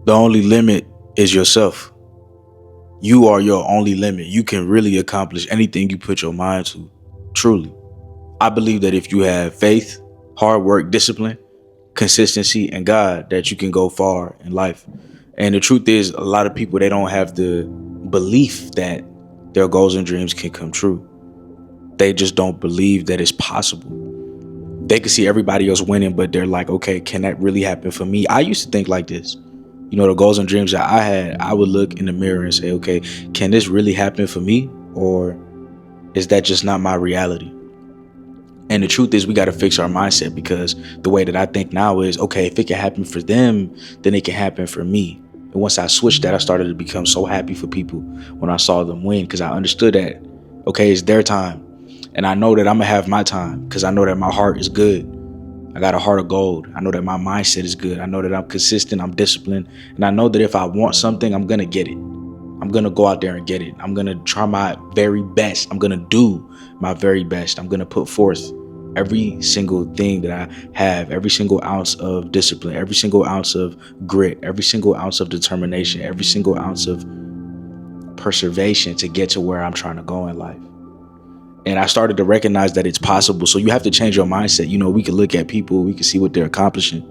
The only limit is yourself. You are your only limit. You can really accomplish anything you put your mind to. Truly. I believe that if you have faith, hard work, discipline, consistency, and God, that you can go far in life. And the truth is, a lot of people, they don't have the belief that their goals and dreams can come true. They just don't believe that it's possible. They can see everybody else winning, but they're like, okay, can that really happen for me? I used to think like this. The goals and dreams that I had, I would look in the mirror and say, okay, can this really happen for me? Or is that just not my reality? And the truth is, we got to fix our mindset, because the way that I think now is, okay, if it can happen for them, then it can happen for me. And once I switched that, I started to become so happy for people when I saw them win, because I understood that, okay, it's their time. And I know that I'm going to have my time, because I know that my heart is good. I got a heart of gold. I know that my mindset is good. I know that I'm consistent. I'm disciplined. And I know that if I want something, I'm going to get it. I'm going to go out there and get it. I'm going to try my very best. I'm going to do my very best. I'm going to put forth every single thing that I have, every single ounce of discipline, every single ounce of grit, every single ounce of determination, every single ounce of perseveration to get to where I'm trying to go in life. And I started to recognize that it's possible. So you have to change your mindset. We can look at people, we can see what they're accomplishing.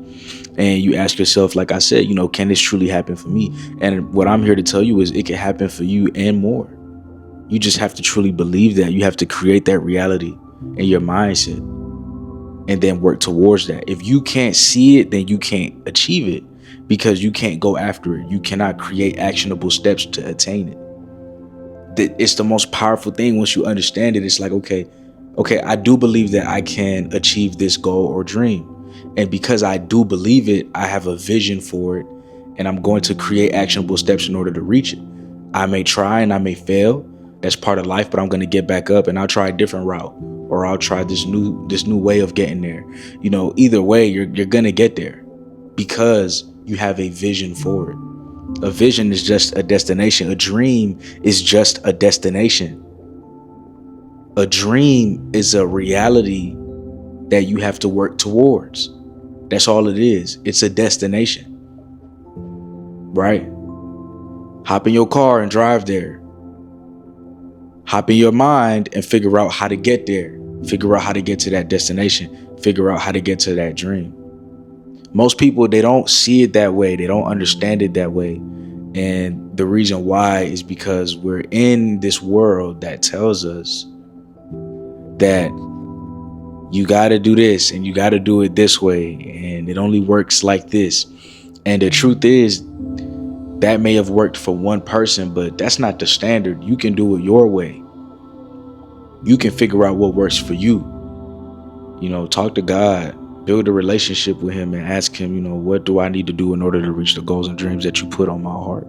And you ask yourself, like I said, can this truly happen for me? And what I'm here to tell you is it can happen for you and more. You just have to truly believe that. You have to create that reality in your mindset and then work towards that. If you can't see it, then you can't achieve it, because you can't go after it. You cannot create actionable steps to attain it. It's the most powerful thing. Once you understand it, it's like, okay, I do believe that I can achieve this goal or dream. And because I do believe it, I have a vision for it, and I'm going to create actionable steps in order to reach it. I may try and I may fail. That's part of life, but I'm going to get back up and I'll try a different route, or I'll try this new way of getting there. Either way, you're going to get there because you have a vision for it. A vision is just a destination. A dream is just a destination. A dream is a reality that you have to work towards. That's all it is. It's a destination, right? Hop in your car and drive there. Hop in your mind and figure out how to get there. Figure out how to get to that destination. Figure out how to get to that dream. Most people, they don't see it that way. They don't understand it that way. And the reason why is because we're in this world that tells us that you got to do this and you got to do it this way, and it only works like this. And the truth is, that may have worked for one person, but that's not the standard. You can do it your way. You can figure out what works for you. Talk to God. Build a relationship with him and ask him, what do I need to do in order to reach the goals and dreams that you put on my heart?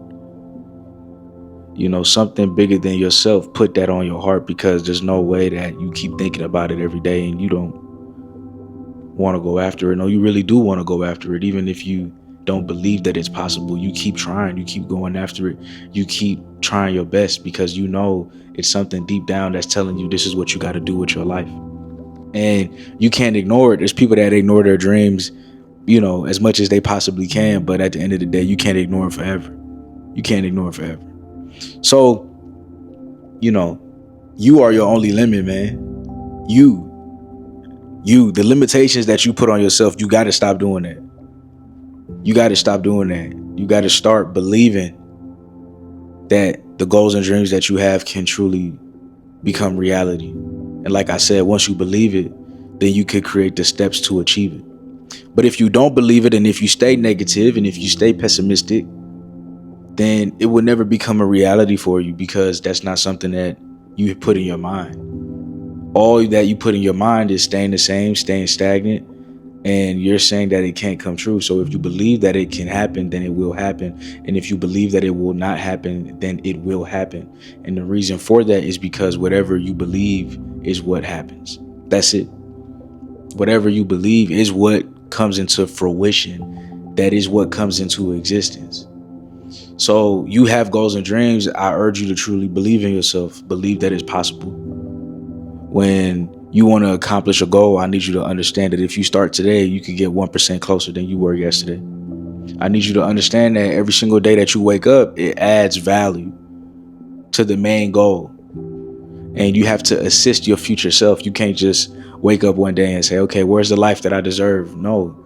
Something bigger than yourself, put that on your heart, because there's no way that you keep thinking about it every day and you don't want to go after it. No, you really do want to go after it. Even if you don't believe that it's possible, you keep trying, you keep going after it. You keep trying your best because it's something deep down that's telling you this is what you got to do with your life. And you can't ignore it. There's people that ignore their dreams, as much as they possibly can. But at the end of the day, you can't ignore it forever. You can't ignore it forever. So, you are your only limit, man. The limitations that you put on yourself, you got to stop doing that. You got to stop doing that. You got to start believing that the goals and dreams that you have can truly become reality. And like I said, once you believe it, then you could create the steps to achieve it. But if you don't believe it, and if you stay negative, and if you stay pessimistic, then it will never become a reality for you, because that's not something that you put in your mind. All that you put in your mind is staying the same, staying stagnant, and you're saying that it can't come true. So if you believe that it can happen, then it will happen. And if you believe that it will not happen, then it will happen. And the reason for that is because whatever you believe is what happens. That's it. Whatever you believe is what comes into fruition. That is what comes into existence. So you have goals and dreams. I urge you to truly believe in yourself. Believe that it's possible. When you want to accomplish a goal, I need you to understand that if you start today, you could get 1% closer than you were yesterday. I need you to understand that every single day that you wake up, it adds value to the main goal. And you have to assist your future self. You can't just wake up one day and say, okay, where's the life that I deserve? No,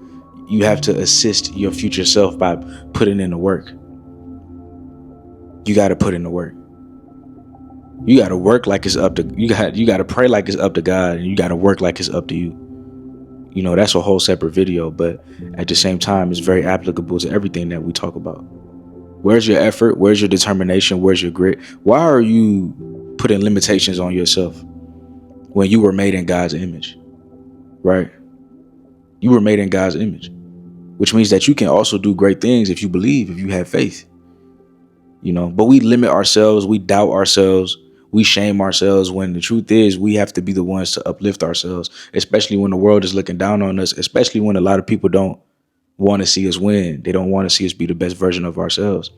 you have to assist your future self by putting in the work. You got to put in the work. You got to work like it's up to you. Got to pray like it's up to God, and you got to work like it's up to you. You know, that's a whole separate video, but at the same time, it's very applicable to everything that we talk about. Where's your effort? Where's your determination? Where's your grit? Why are you putting limitations on yourself when you were made in God's image, right? You were made in God's image, which means that you can also do great things if you believe, if you have faith, you know, but we limit ourselves. We doubt ourselves. We shame ourselves when the truth is we have to be the ones to uplift ourselves, especially when the world is looking down on us, especially when a lot of people don't want to see us win. They don't want to see us be the best version of ourselves.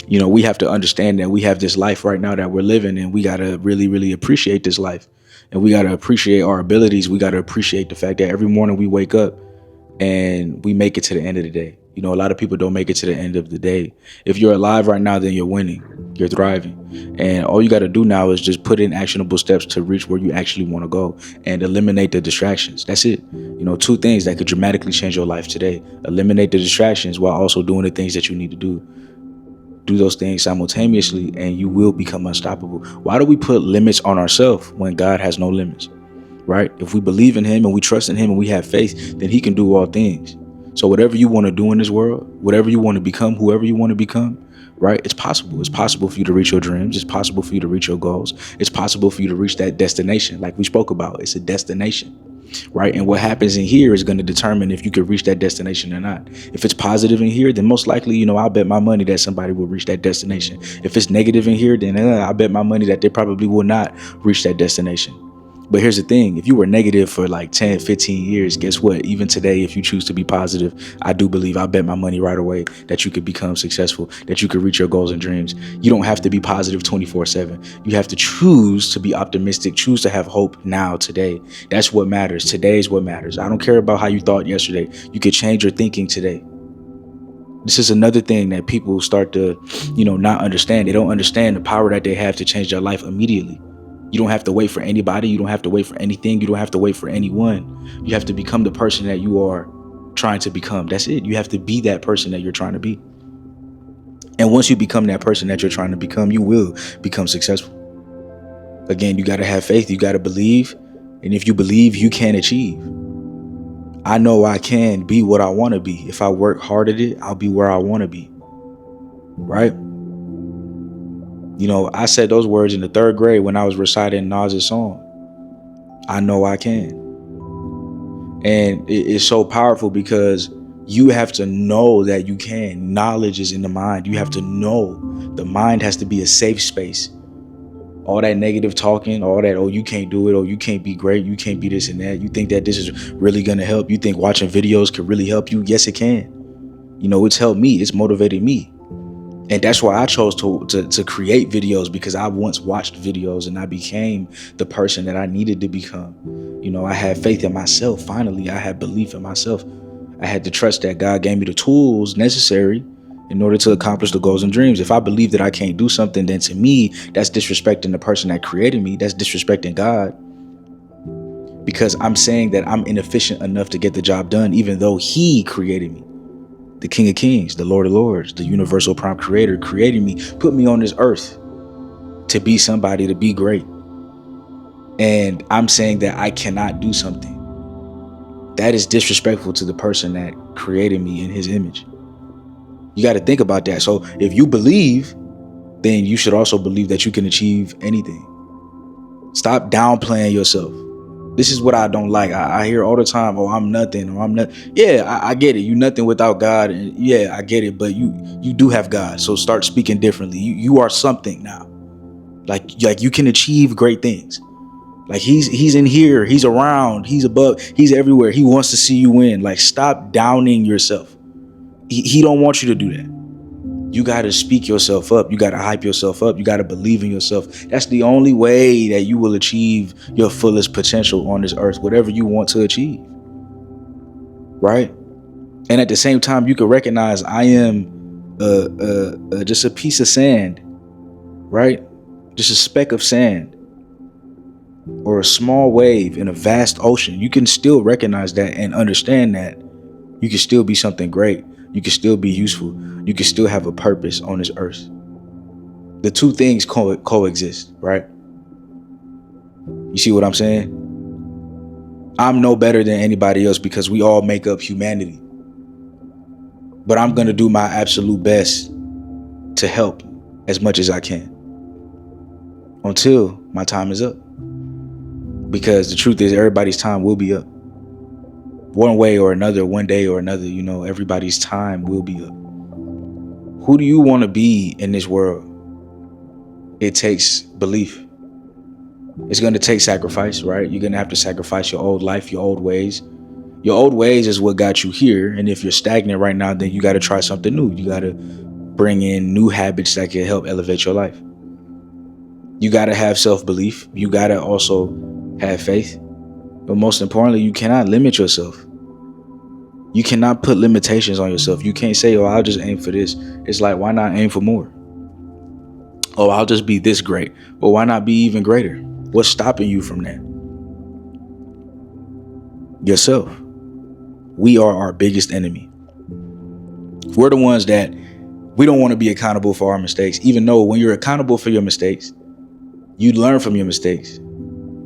You know, we have to understand that we have this life right now that we're living, and we got to really, really appreciate this life. And we got to appreciate our abilities. We got to appreciate the fact that every morning we wake up and we make it to the end of the day. You know, a lot of people don't make it to the end of the day. If you're alive right now, then you're winning. You're thriving. And all you got to do now is just put in actionable steps to reach where you actually want to go and eliminate the distractions. That's it. You know, 2 things that could dramatically change your life today. Eliminate the distractions while also doing the things that you need to do. Do those things simultaneously and you will become unstoppable. Why do we put limits on ourselves when God has no limits? Right? If we believe in him and we trust in him and we have faith, then he can do all things. So whatever you want to do in this world, whatever you want to become, whoever you want to become, right? It's possible. It's possible for you to reach your dreams. It's possible for you to reach your goals. It's possible for you to reach that destination. Like we spoke about, it's a destination, right? And what happens in here is going to determine if you can reach that destination or not. If it's positive in here, then most likely, you know, I'll bet my money that somebody will reach that destination. If it's negative in here, then I'll bet my money that they probably will not reach that destination. But here's the thing, if you were negative for like 10, 15 years, guess what? Even today, if you choose to be positive, I do believe, I'll bet my money right away that you could become successful, that you could reach your goals and dreams. You don't have to be positive 24/7. You have to choose to be optimistic, choose to have hope now, today. That's what matters. Today is what matters. I don't care about how you thought yesterday. You could change your thinking today. This is another thing that people start to, you know, not understand. They don't understand the power that they have to change their life immediately. You don't have to wait for anybody. You don't have to wait for anything. You don't have to wait for anyone. You have to become the person that you are trying to become. That's it. You have to be that person that you're trying to be. And once you become that person that you're trying to become, you will become successful. Again, you got to have faith. You got to believe. And if you believe, you can achieve. I know I can be what I want to be. If I work hard at it, I'll be where I want to be. Right? You know, I said those words in the 3rd grade when I was reciting Nas's song. I know I can. And it's so powerful because you have to know that you can. Knowledge is in the mind. You have to know. The mind has to be a safe space. All that negative talking, all that, oh, you can't do it, oh, you can't be great, you can't be this and that. You think that this is really going to help? You think watching videos could really help you? Yes, it can. You know, it's helped me. It's motivated me. And that's why I chose to create videos, because I once watched videos and I became the person that I needed to become. You know, I had faith in myself. Finally, I had belief in myself. I had to trust that God gave me the tools necessary in order to accomplish the goals and dreams. If I believe that I can't do something, then to me, that's disrespecting the person that created me. That's disrespecting God. Because I'm saying that I'm inefficient enough to get the job done, even though he created me. The King of Kings, the Lord of Lords, the universal prime creator created me, put me on this earth to be somebody, to be great. And I'm saying that I cannot do something. That is disrespectful to the person that created me in his image. You got to think about that. So if you believe, then you should also believe that you can achieve anything. Stop downplaying yourself. This is what I don't like. I hear all the time, oh, I'm nothing, or I'm not. Yeah, I get it. You nothing without God. And yeah, I get it. But you do have God. So start speaking differently. You are something now. Like you can achieve great things. Like he's in here. He's around. He's above. He's everywhere. He wants to see you win. Like, stop downing yourself. He don't want you to do that. You got to speak yourself up. You got to hype yourself up. You got to believe in yourself. That's the only way that you will achieve your fullest potential on this earth, whatever you want to achieve. Right? And at the same time, you can recognize I am just a piece of sand, right? Just a speck of sand or a small wave in a vast ocean. You can still recognize that and understand that you can still be something great. You can still be useful. You can still have a purpose on this earth. The two things coexist, right? You see what I'm saying? I'm no better than anybody else because we all make up humanity. But I'm going to do my absolute best to help as much as I can until my time is up. Because the truth is, everybody's time will be up. One way or another, one day or another, everybody's time will be up. Who do you want to be in this world? It takes belief. It's going to take sacrifice, right? You're going to have to sacrifice your old life, your old ways. Your old ways is what got you here. And if you're stagnant right now, then you got to try something new. You got to bring in new habits that can help elevate your life. You got to have self-belief. You got to also have faith. But most importantly, you cannot limit yourself. You cannot put limitations on yourself. You can't say, oh, I'll just aim for this. It's like, why not aim for more? Oh, I'll just be this great. Well, why not be even greater? What's stopping you from that? Yourself. We are our biggest enemy. We're the ones that we don't want to be accountable for our mistakes, even though when you're accountable for your mistakes, you learn from your mistakes.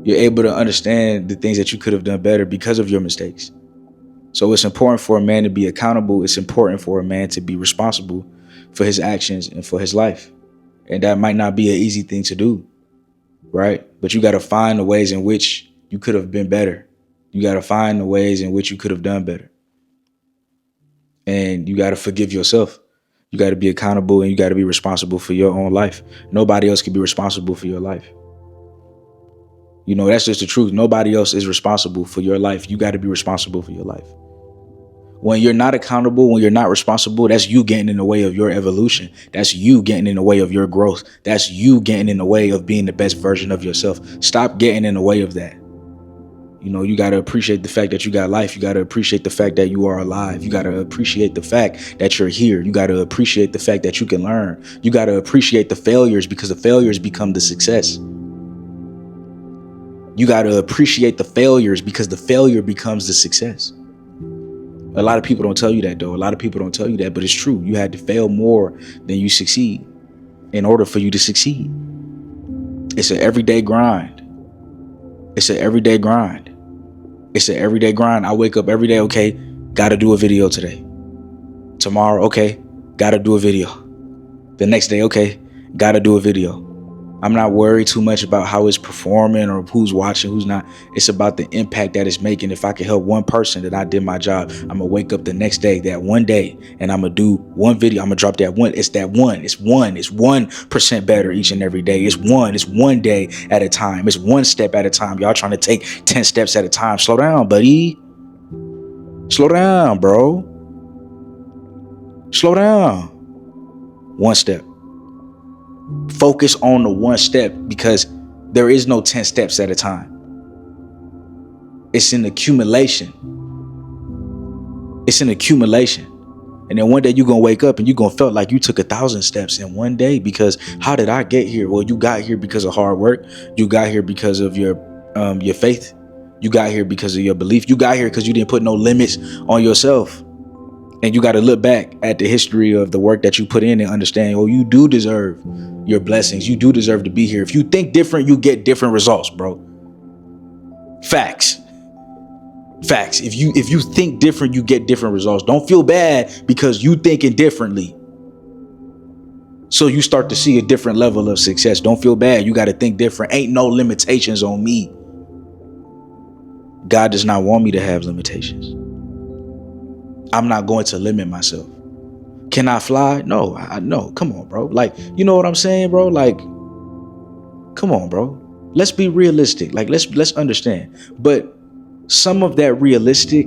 You're able to understand the things that you could have done better because of your mistakes. So it's important for a man to be accountable. It's important for a man to be responsible for his actions and for his life. And that might not be an easy thing to do, right? But you got to find the ways in which you could have been better. You got to find the ways in which you could have done better. And you got to forgive yourself. You got to be accountable and you got to be responsible for your own life. Nobody else can be responsible for your life. That's just the truth. Nobody else is responsible for your life. You got to be responsible for your life. When you're not accountable, when you're not responsible, that's you getting in the way of your evolution. That's you getting in the way of your growth. That's you getting in the way of being the best version of yourself. Stop getting in the way of that. You got to appreciate the fact that you got life. You got to appreciate the fact that you are alive. You got to appreciate the fact that you're here. You got to appreciate the fact that you can learn. You got to appreciate the failures because the failures become the success. You got to appreciate the failures because the failure becomes the success. A lot of people don't tell you that, though. A lot of people don't tell you that, but it's true. You had to fail more than you succeed in order for you to succeed. It's an everyday grind. It's an everyday grind. It's an everyday grind. I wake up every day, okay, got to do a video today. Tomorrow, okay, got to do a video. The next day, okay, got to do a video. I'm not worried too much about how it's performing or who's watching, who's not. It's about the impact that it's making. If I can help one person, then I did my job. I'm going to wake up the next day, that one day, and I'm going to do one video. I'm going to drop that one. It's that one. It's 1% better each and every day. It's one day at a time. It's one step at a time. Y'all trying to take 10 steps at a time. Slow down, buddy. Slow down, bro. Slow down. One step. Focus on the one step because there is no 10 steps at a time. It's an accumulation. It's an accumulation. And then one day you're going to wake up and you're going to feel like you took 1,000 steps in one day because how did I get here? Well, you got here because of hard work. You got here because of your faith. You got here because of your belief. You got here because you didn't put no limits on yourself. And you got to look back at the history of the work that you put in and understand, oh, you do deserve your blessings. You do deserve to be here. If you think different, you get different results, bro. Facts. Facts. If you think different, you get different results. Don't feel bad because you thinking differently. So you start to see a different level of success. Don't feel bad. You got to think different. Ain't no limitations on me. God does not want me to have limitations. I'm not going to limit myself. Can I fly? No, no. Come on, bro. Like, you know what I'm saying, bro? Like, come on, bro. Let's be realistic. Like, let's understand. But some of that realistic,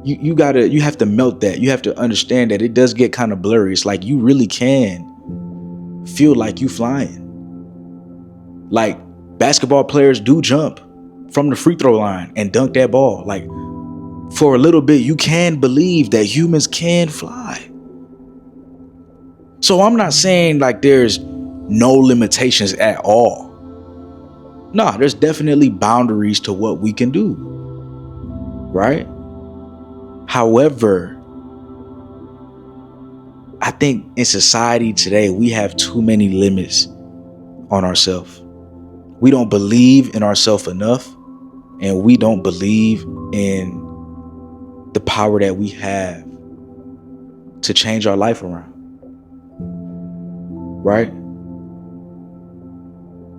you have to melt that. You have to understand that it does get kind of blurry. It's like you really can feel like you flying. Like basketball players do jump from the free throw line and dunk that ball. Like For a little bit, you can believe that humans can fly. So I'm not saying like there's no limitations at all. No, there's definitely boundaries to what we can do, right? However, I think in society today, we have too many limits on ourselves. We don't believe in ourselves enough, and we don't believe in the power that we have to change our life around, right?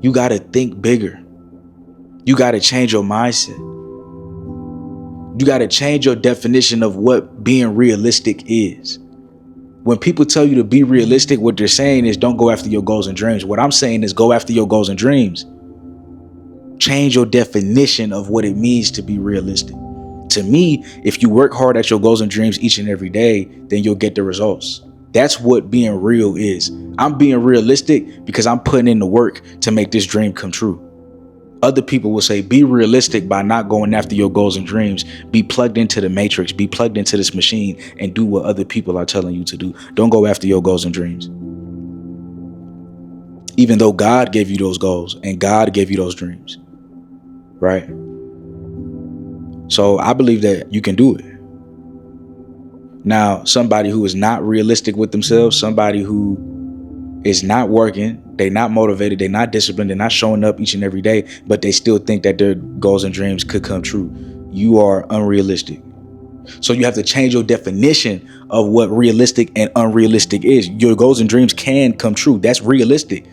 You got to think bigger. You got to change your mindset. You got to change your definition of what being realistic is. When people tell you to be realistic, what they're saying is don't go after your goals and dreams. What I'm saying is go after your goals and dreams. Change your definition of what it means to be realistic. To me, if you work hard at your goals and dreams each and every day, then you'll get the results. That's what being real is. I'm being realistic because I'm putting in the work to make this dream come true. Other people will say, be realistic by not going after your goals and dreams. Be plugged into the matrix, be plugged into this machine, and do what other people are telling you to do. Don't go after your goals and dreams. Even though God gave you those goals and God gave you those dreams, right? So I believe that you can do it. Now, somebody who is not realistic with themselves, somebody who is not working, they're not motivated, they're not disciplined, they're not showing up each and every day, but they still think that their goals and dreams could come true. You are unrealistic. So you have to change your definition of what realistic and unrealistic is. Your goals and dreams can come true. That's realistic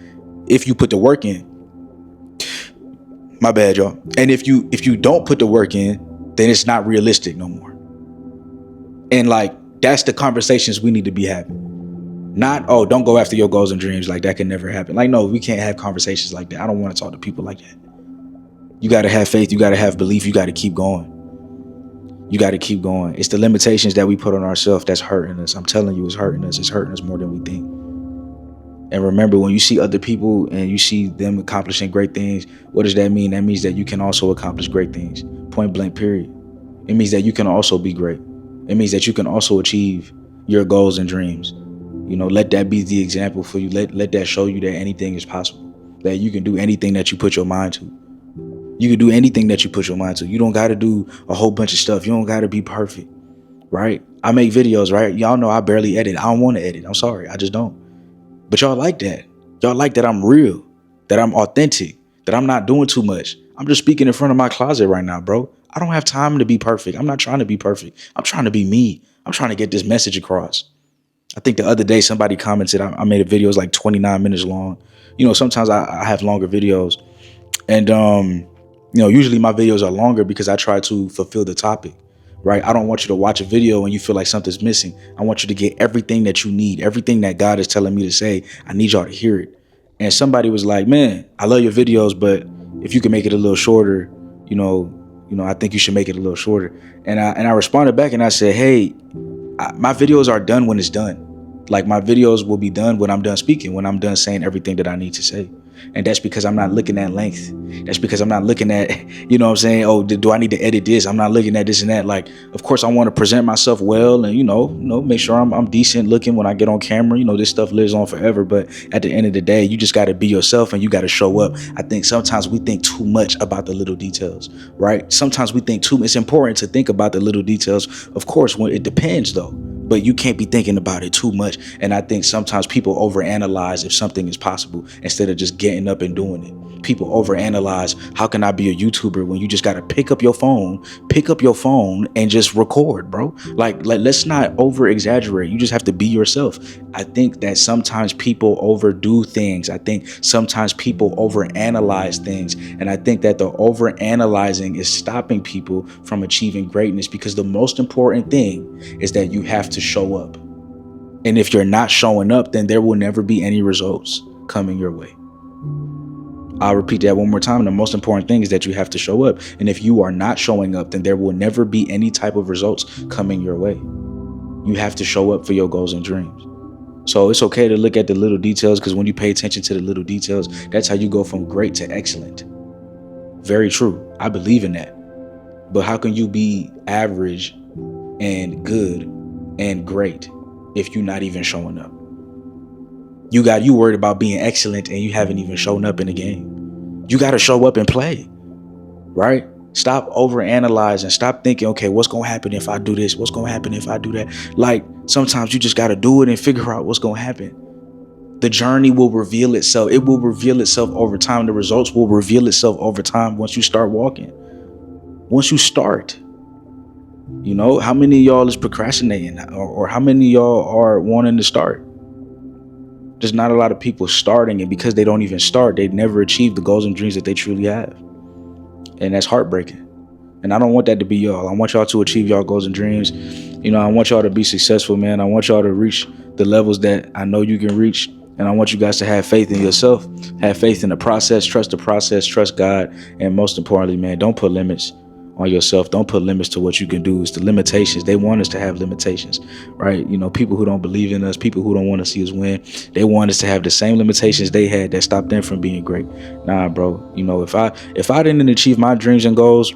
if you put the work in. My bad, y'all. And if you don't put the work in, then it's not realistic no more. And like, that's the conversations we need to be having. Not, oh, don't go after your goals and dreams. Like, that can never happen. Like, no, we can't have conversations like that. I don't want to talk to people like that. You got to have faith. You got to have belief. You got to keep going. You got to keep going. It's the limitations that we put on ourselves that's hurting us. I'm telling you, it's hurting us. It's hurting us more than we think. And remember, when you see other people and you see them accomplishing great things, what does that mean? That means that you can also accomplish great things. Point blank, period. It means that you can also be great. It means that you can also achieve your goals and dreams. You know, let that be the example for you. Let that show you that anything is possible. That you can do anything that you put your mind to. You can do anything that you put your mind to. You don't got to do a whole bunch of stuff. You don't got to be perfect, right? I make videos, right? Y'all know I barely edit. I don't want to edit. I'm sorry. I just don't. But y'all like that. Y'all like that I'm real, that I'm authentic, that I'm not doing too much. I'm just speaking in front of my closet right now, bro. I don't have time to be perfect. I'm not trying to be perfect. I'm trying to be me. I'm trying to get this message across. I think the other day somebody commented, I made a video, it was like 29 minutes long. You know, sometimes I have longer videos. And, you know, usually my videos are longer because I try to fulfill the topic, right? I don't want you to watch a video and you feel like something's missing. I want you to get everything that you need, everything that God is telling me to say. I need y'all to hear it. And somebody was like, man, I love your videos, but if you can make it a little shorter, you know, I think you should make it a little shorter. And I responded back and I said, hey, my videos are done when it's done. Like, my videos will be done when I'm done speaking, when I'm done saying everything that I need to say. And that's because I'm not looking at length. That's because I'm not looking at, you know what I'm saying? Oh, do I need to edit this? I'm not looking at this and that. Like, of course, I want to present myself well and, you know, make sure I'm decent looking when I get on camera. You know, this stuff lives on forever. But at the end of the day, you just got to be yourself and you got to show up. I think sometimes we think too much about the little details, right? Sometimes we think it's important to think about the little details. Of course, when it depends, though. But you can't be thinking about it too much. And I think sometimes people overanalyze if something is possible instead of just getting up and doing it. People overanalyze, how can I be a YouTuber when you just got to pick up your phone and just record, bro? Like, let's not over exaggerate. You just have to be yourself. I think that sometimes people overdo things. I think sometimes people overanalyze things. And I think that the overanalyzing is stopping people from achieving greatness, because the most important thing is that you have to show up. And if you're not showing up, then there will never be any results coming your way. I'll repeat that one more time. The most important thing is that you have to show up. And if you are not showing up, then there will never be any type of results coming your way. You have to show up for your goals and dreams. So it's okay to look at the little details, because when you pay attention to the little details, that's how you go from great to excellent. Very true. I believe in that. But how can you be average and good and great if you're not even showing up? You worried about being excellent and you haven't even shown up in the game. You got to show up and play, right? Stop overanalyzing. Stop thinking, okay, what's going to happen if I do this? What's going to happen if I do that? Like, sometimes you just got to do it and figure out what's going to happen. The journey will reveal itself. It will reveal itself over time. The results will reveal itself over time once you start walking. Once you start. You know, how many of y'all is procrastinating, or how many of y'all are wanting to start? There's not a lot of people starting, and because they don't even start, they never achieve the goals and dreams that they truly have. And that's heartbreaking. And I don't want that to be y'all. I want y'all to achieve y'all goals and dreams. You know, I want y'all to be successful, man. I want y'all to reach the levels that I know you can reach. And I want you guys to have faith in yourself, have faith in the process, trust God. And most importantly, man, don't put limits on yourself. Don't put limits to what you can do. It's the limitations. They want us to have limitations, right? You know, people who don't believe in us, people who don't want to see us win, they want us to have the same limitations they had that stopped them from being great. Nah, bro. You know, if I didn't achieve my dreams and goals,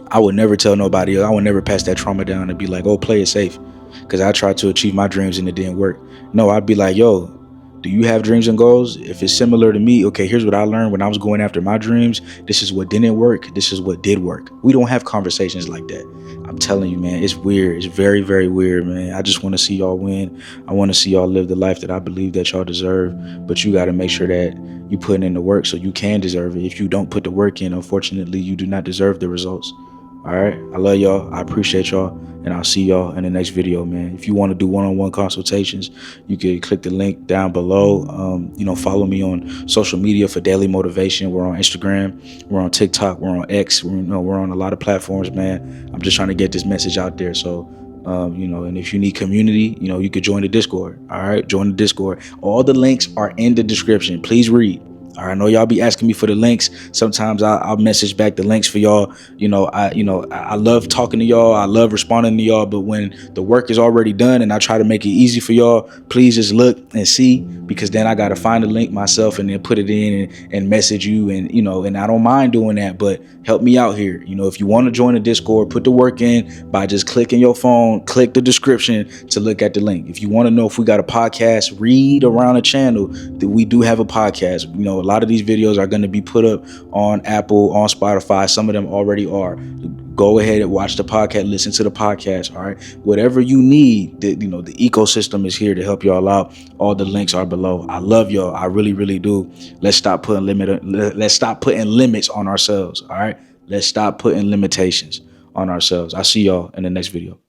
I would never tell nobody else. I would never pass that trauma down and be like, oh, play it safe, because I tried to achieve my dreams and it didn't work. No, I'd be like, yo, do you have dreams and goals? If it's similar to me, okay, here's what I learned when I was going after my dreams. This is what didn't work. This is what did work. We don't have conversations like that. I'm telling you, man, it's weird. It's very, very weird, man. I just want to see y'all win. I want to see y'all live the life that I believe that y'all deserve. But you got to make sure that you put in the work so you can deserve it. If you don't put the work in, unfortunately, you do not deserve the results. All right. I love y'all. I appreciate y'all. And I'll see y'all in the next video, man. If you want to do one-on-one consultations, you can click the link down below. Follow me on social media for daily motivation. We're on Instagram. We're on TikTok. We're on X. We're on a lot of platforms, man. I'm just trying to get this message out there. So, and if you need community, you could join the Discord. All right. Join the Discord. All the links are in the description. Please read. All right, I know y'all be asking me for the links. Sometimes I'll message back the links for y'all. I love talking to y'all. I love responding to y'all. But when the work is already done and I try to make it easy for y'all, please just look and see, because then I got to find the link myself and then put it in and message you. And I don't mind doing that, but help me out here. If you want to join the Discord, put the work in by just clicking your phone, click the description to look at the link. If you want to know if we got a podcast, read around the channel that we do have a podcast. A lot of these videos are going to be put up on Apple, on Spotify. Some of them already are. Go ahead and watch the podcast, listen to the podcast. All right. Whatever you need, the ecosystem is here to help y'all out. All the links are below. I love y'all. I really, really do. Let's stop putting limits on ourselves. All right. Let's stop putting limitations on ourselves. I'll see y'all in the next video.